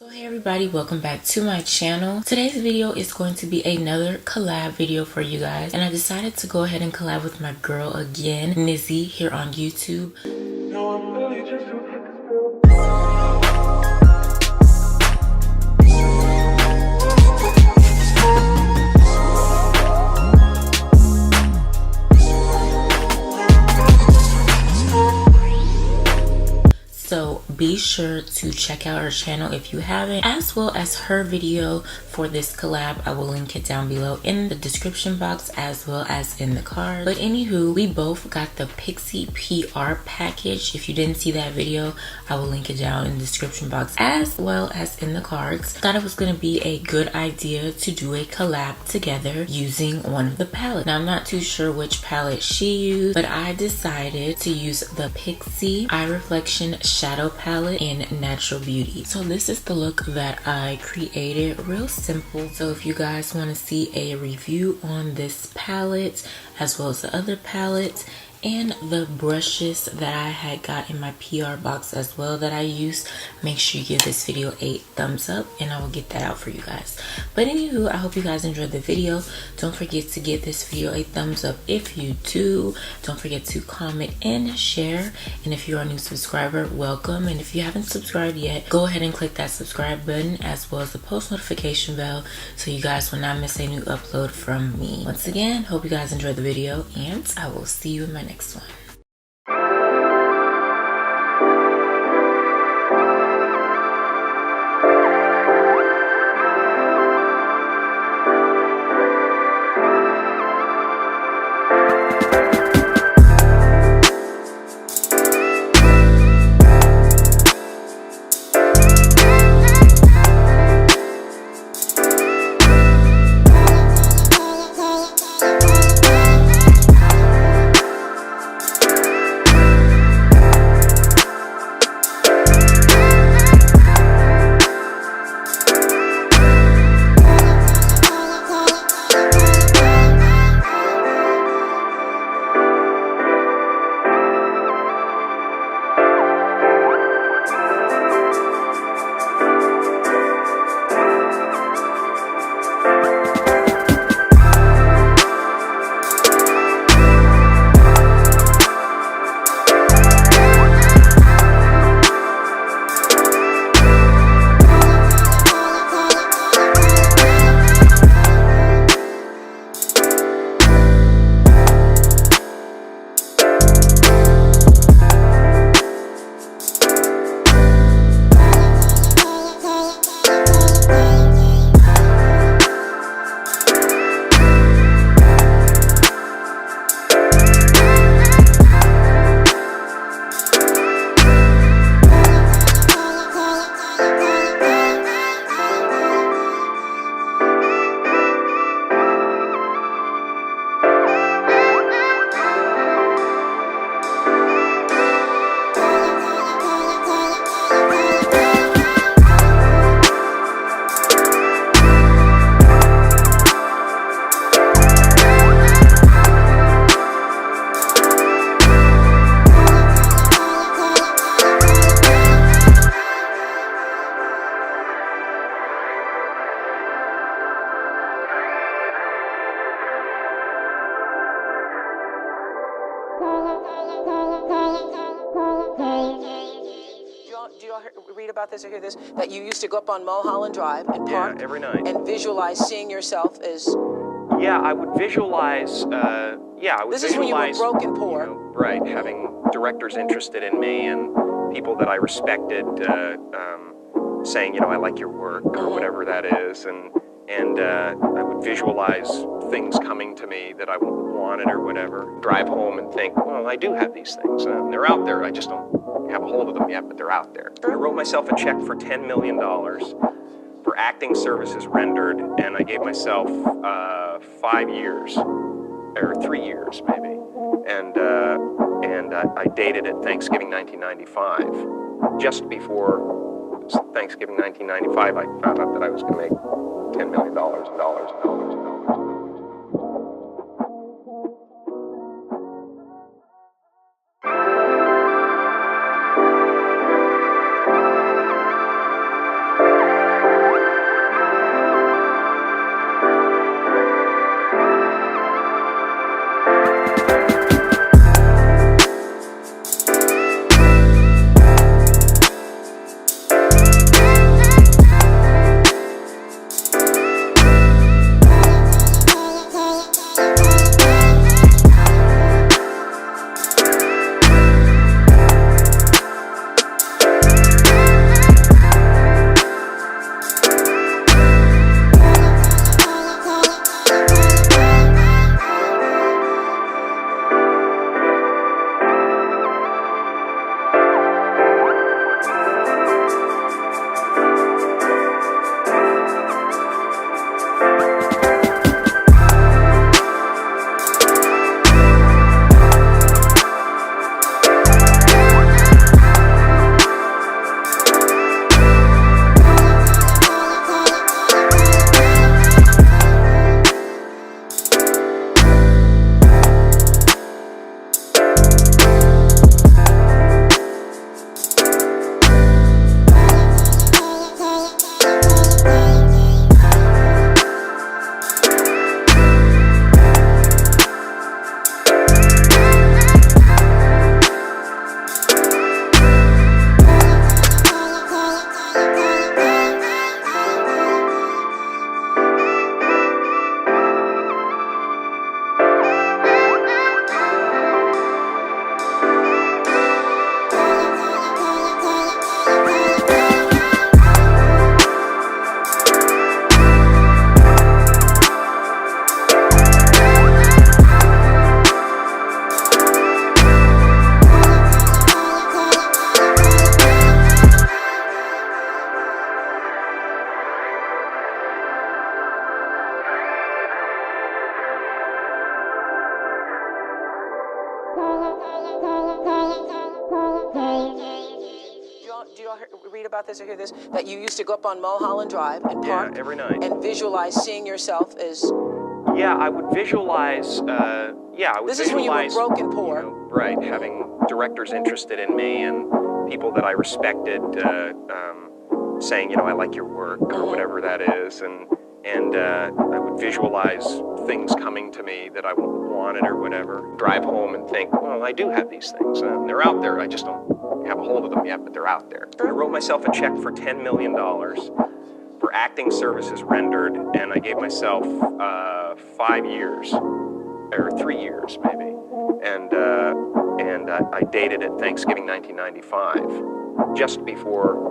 So hey everybody, welcome back to my channel. Today's video is going to be another collab video for you guys, and I decided to go ahead and collab with my girl again, Nizzy, here on YouTube. So be sure to check out her channel if you haven't, as well as her video for this collab. I will link it down below in the description box as well as in the card. But anywho, we both got the Pixi PR package. If you didn't see that video, I will link it down in the description box as well as in the cards. Thought it was going to be a good idea to do a collab together using one of the palettes. Now I'm not too sure which palette she used, but I decided to use the Pixi Eye Reflection Shadow palette in Natural Beauty. So this is the look that I created, real simple. So if you guys want to see a review on this palette as well as the other palettes and the brushes that I had got in my PR box as well that I used, make sure you give this video a thumbs up and I will get that out for you guys. But anywho, I hope you guys enjoyed the video. Don't forget to give this video a thumbs up if you do. Don't forget to comment and share. And if you're a new subscriber, welcome. And if you haven't subscribed yet, go ahead and click that subscribe button as well as the post notification bell so you guys will not miss a new upload from me. Once again, hope you guys enjoyed the video and I will see you in my next one. Do you all read about this or hear this? That you used to go up on Mulholland Drive and park every night and visualize seeing yourself as... Yeah, I would visualize, This is when you were broke and poor. You know, right, having directors interested in me and people that I respected saying, you know, I like your work or whatever that is. And I would visualize things coming to me that I wanted or whatever. Drive home and think, well, I do have these things. They're out there. I just don't have a hold of them yet, but they're out there. I wrote myself a check for $10 million for acting services rendered, and I gave myself 5 years, or 3 years maybe. And I dated it Thanksgiving 1995. Just before Thanksgiving 1995, I found out that I was going to make $10 million. about this or hear this, that you used to go up on Mulholland Drive and park every night and visualize seeing yourself as... Yeah, I would visualize, This is when you were broke and poor. You know, right, having directors interested in me and people that I respected saying, you know, I like your work or whatever that is, and I would visualize things coming to me that I wanted or whatever. Drive home and think, well, I do have these things. They're out there. I just don't have a hold of them yet, but they're out there. I wrote myself a check for $10 million for acting services rendered, and I gave myself 5 years, or 3 years maybe, and I dated it Thanksgiving 1995. Just before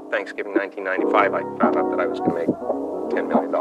Thanksgiving 1995, I found out that I was going to make $10 million.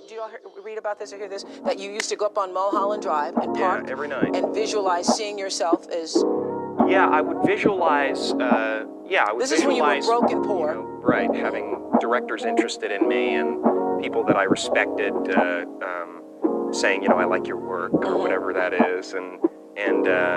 Do you all read about this or hear this? That you used to go up on Mulholland Drive and park every night and visualize seeing yourself as... Yeah, I would visualize, This is when you were broke and poor. You know, right, having directors interested in me and people that I respected saying, you know, I like your work or whatever that is, and